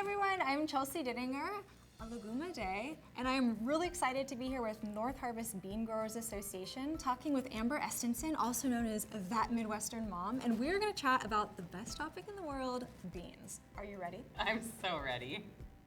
everyone, I'm Chelsea Dittinger, a Leguma Day, and I'm really excited to be here with Northarvest Bean Growers Association, talking with Amber Estenson, also known as That Midwestern Mom, and we're going to chat about the best topic in the world, beans. Are you ready? I'm so ready.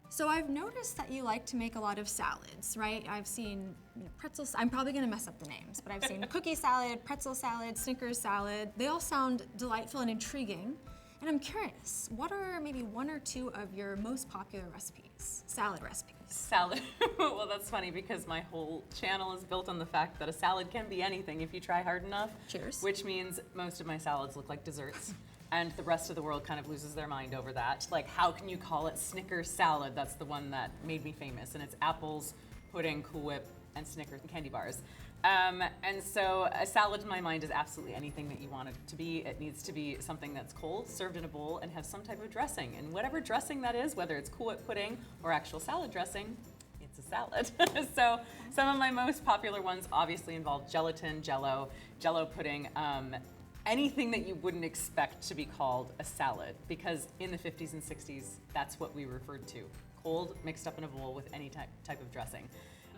So I've noticed that you like to make a lot of salads, right? I've seen pretzels, I'm probably gonna mess up the names, but I've seen cookie salad, pretzel salad, Snickers salad. They all sound delightful and intriguing. And I'm curious, what are maybe one or two of your most popular recipes, salad recipes? Salad, well that's funny because my whole channel is built on the fact that a salad can be anything if you try hard enough. Cheers. Which means most of my salads look like desserts. And the rest of the world kind of loses their mind over that. Like, how can you call it Snickers salad? That's the one that made me famous. And it's apples, pudding, Cool Whip, and Snickers candy bars. And so a salad in my mind is absolutely anything that you want it to be. It needs to be something that's cold, served in a bowl, and have some type of dressing. And whatever dressing that is, whether it's Cool Whip pudding or actual salad dressing, it's a salad. So some of my most popular ones obviously involve gelatin, Jello pudding, anything that you wouldn't expect to be called a salad, because in the 50s and 60s, that's what we referred to. Cold, mixed up in a bowl with any type of dressing.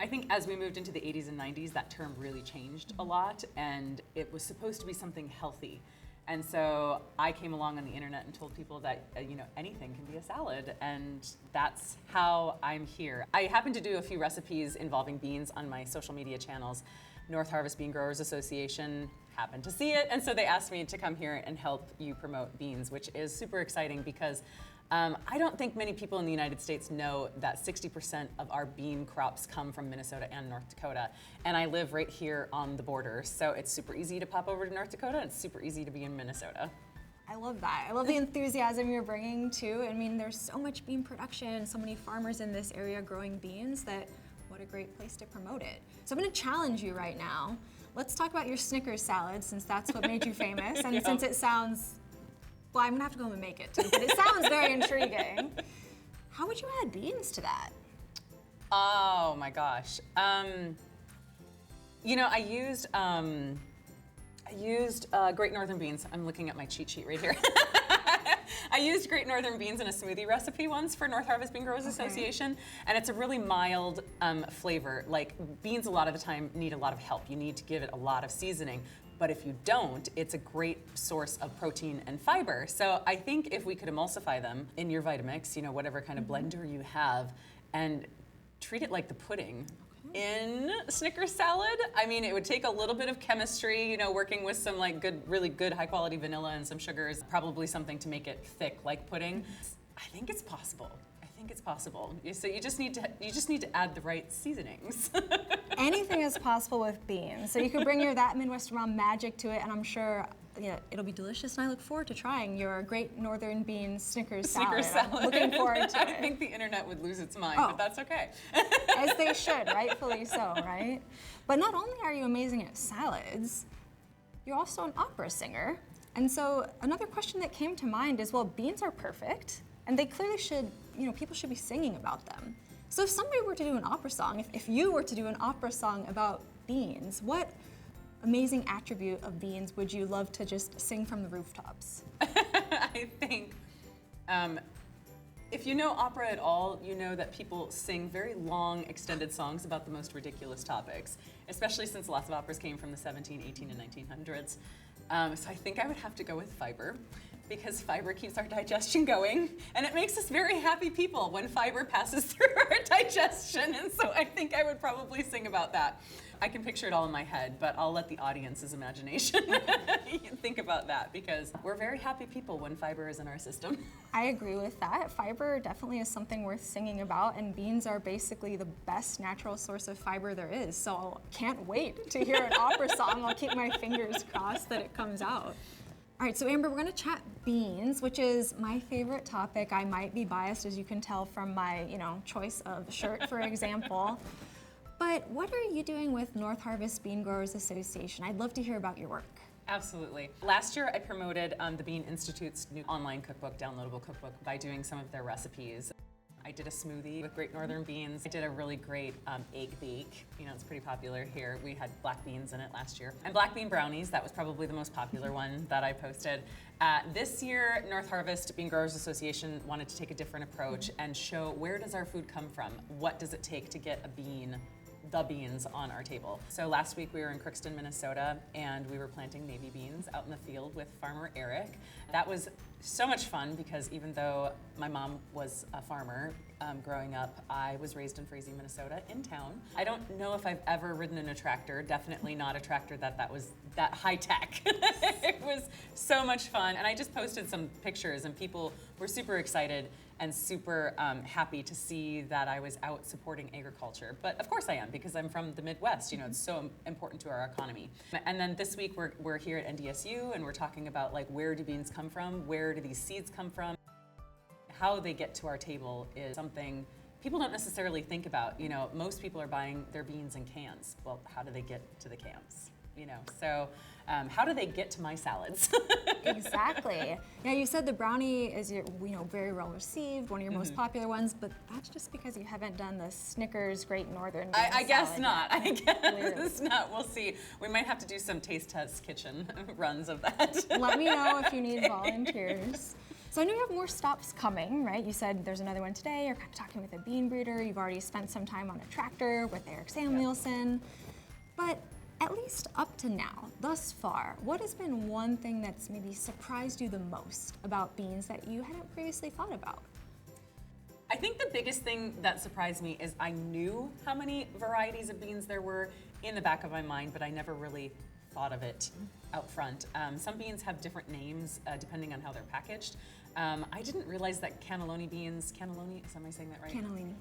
I think as we moved into the 80s and 90s, that term really changed a lot, and it was supposed to be something healthy. And so I came along on the internet and told people that anything can be a salad, and that's how I'm here. I happen to do a few recipes involving beans on my social media channels. Northarvest Bean Growers Association happened to see it, and so they asked me to come here and help you promote beans, which is super exciting because I don't think many people in the United States know that 60% of our bean crops come from Minnesota and North Dakota, and I live right here on the border, so it's super easy to pop over to North Dakota, and it's super easy to be in Minnesota. I love that. I love the enthusiasm you're bringing too. I mean, there's so much bean production, so many farmers in this area growing beans that what a great place to promote it. So I'm gonna challenge you right now. Let's talk about your Snickers salad, since that's what made you famous, and since it sounds, well, I'm gonna have to go home and make it too, but it sounds very intriguing. How would you add beans to that? Oh my gosh. I used Great Northern beans. I'm looking at my cheat sheet right here. I used Great Northern beans in a smoothie recipe once for Northarvest Bean Growers Association, and it's a really mild flavor. Like, beans a lot of the time need a lot of help. You need to give it a lot of seasoning, but if you don't, it's a great source of protein and fiber. So I think if we could emulsify them in your Vitamix, whatever kind of blender you have, and treat it like the pudding in Snickers salad. I mean, it would take a little bit of chemistry, working with some really good high quality vanilla and some sugars, probably something to make it thick like pudding. I think it's possible. So you just need to add the right seasonings. Anything is possible with beans. So you could bring your That Midwestern Mom magic to it, and I'm sure it'll be delicious, and I look forward to trying your Great Northern Bean Snickers salad. I'm looking forward to it. I think the internet would lose its mind, but that's okay. As they should, rightfully so, right? But not only are you amazing at salads, you're also an opera singer. And so another question that came to mind is, well, beans are perfect, and they clearly should, people should be singing about them. So if somebody were to do an opera song, if you were to do an opera song about beans, what amazing attribute of beans would you love to just sing from the rooftops? I think if you know opera at all, you know that people sing very long, extended songs about the most ridiculous topics, especially since lots of operas came from the 17, 18, and 1900s. So I think I would have to go with fiber, because fiber keeps our digestion going, and it makes us very happy people when fiber passes through our digestion, and so I think I would probably sing about that. I can picture it all in my head, but I'll let the audience's imagination think about that, because we're very happy people when fiber is in our system. I agree with that. Fiber definitely is something worth singing about, and beans are basically the best natural source of fiber there is, so can't wait to hear an opera song. I'll keep my fingers crossed that it comes out. All right, so Amber, we're gonna chat beans, which is my favorite topic. I might be biased, as you can tell from my, choice of shirt, for example. But what are you doing with Northarvest Bean Growers Association? I'd love to hear about your work. Absolutely. Last year I promoted the Bean Institute's new online cookbook, downloadable cookbook, by doing some of their recipes. I did a smoothie with Great Northern beans. I did a really great egg bake. You know, it's pretty popular here. We had black beans in it last year. And black bean brownies, that was probably the most popular one that I posted. This year, Northarvest Bean Growers Association wanted to take a different approach and show where does our food come from? What does it take to get the beans on our table. So last week we were in Crookston, Minnesota, and we were planting navy beans out in the field with farmer Eric. That was so much fun because even though my mom was a farmer growing up, I was raised in Frazee, Minnesota, in town. I don't know if I've ever ridden in a tractor, definitely not a tractor that was that high tech. It was so much fun, and I just posted some pictures and people were super excited and super happy to see that I was out supporting agriculture. But of course I am, because I'm from the Midwest. You know, it's so important to our economy. And then this week we're here at NDSU and we're talking about like where do beans come from? Where do these seeds come from? How they get to our table is something people don't necessarily think about. You know, most people are buying their beans in cans. Well, how do they get to the cans? You know, so how do they get to my salads? Exactly. Yeah, you said the brownie is very well received, one of your most popular ones, but that's just because you haven't done the Snickers Great Northern. I guess not. I guess not. We'll see. We might have to do some taste test kitchen runs of that. Let me know if you need volunteers. So I know you have more stops coming, right? You said there's another one today. You're kind of talking with a bean breeder. You've already spent some time on a tractor with Eric Samuelson. But at least up to now, thus far, what has been one thing that's maybe surprised you the most about beans that you hadn't previously thought about? I think the biggest thing that surprised me is I knew how many varieties of beans there were in the back of my mind, but I never really thought of it out front. Some beans have different names depending on how they're packaged. I didn't realize that cannellini beans, am I saying that right? Cannellini.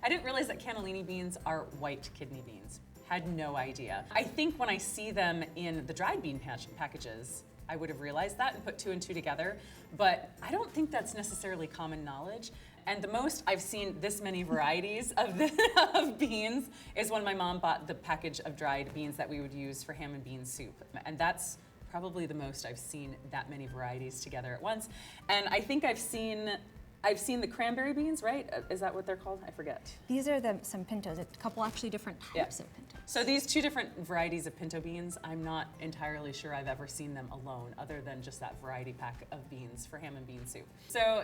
I didn't realize that cannellini beans are white kidney beans. Had no idea. I think when I see them in the dried bean packages, I would have realized that and put two and two together, but I don't think that's necessarily common knowledge. And the most I've seen this many varieties of beans is when my mom bought the package of dried beans that we would use for ham and bean soup. And that's probably the most I've seen that many varieties together at once. And I think I've seen the cranberry beans, right? Is that what they're called? I forget. These are some pintos, a couple actually different types of pintos. So these two different varieties of pinto beans, I'm not entirely sure I've ever seen them alone, other than just that variety pack of beans for ham and bean soup. So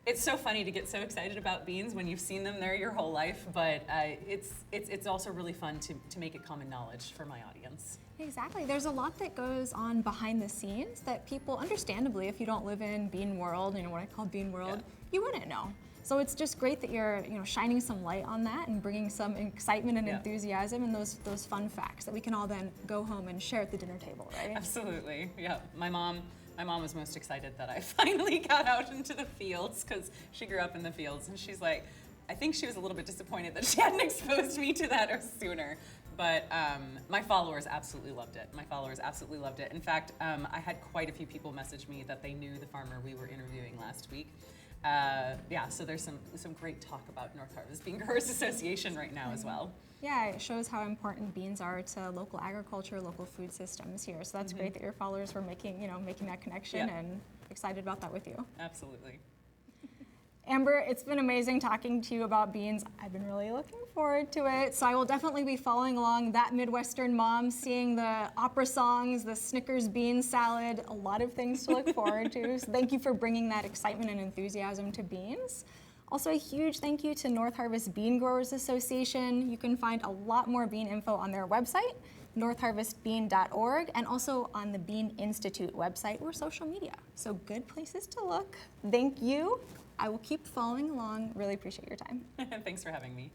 it's so funny to get so excited about beans when you've seen them there your whole life, but it's also really fun to make it common knowledge for my audience. Exactly. There's a lot that goes on behind the scenes that people, understandably, if you don't live in bean world, what I call bean world, you wouldn't know. So it's just great that you're shining some light on that and bringing some excitement and enthusiasm and those fun facts that we can all then go home and share at the dinner table, right? Absolutely. Yeah. My mom was most excited that I finally got out into the fields because she grew up in the fields, and she's like, I think she was a little bit disappointed that she hadn't exposed me to that sooner. But my followers absolutely loved it. In fact, I had quite a few people message me that they knew the farmer we were interviewing last week. So there's some great talk about Northarvest Bean Growers Association right now as well. Yeah, it shows how important beans are to local agriculture, local food systems here. So that's great that your followers were making that connection and excited about that with you. Absolutely. Amber, it's been amazing talking to you about beans. I've been really looking forward to it. So I will definitely be following along that Midwestern mom, seeing the opera songs, the Snickers bean salad, a lot of things to look forward to. So thank you for bringing that excitement and enthusiasm to beans. Also, a huge thank you to Northarvest Bean Growers Association. You can find a lot more bean info on their website, northarvestbean.org, and also on the Bean Institute website or social media. So good places to look. Thank you. I will keep following along. Really appreciate your time. Thanks for having me.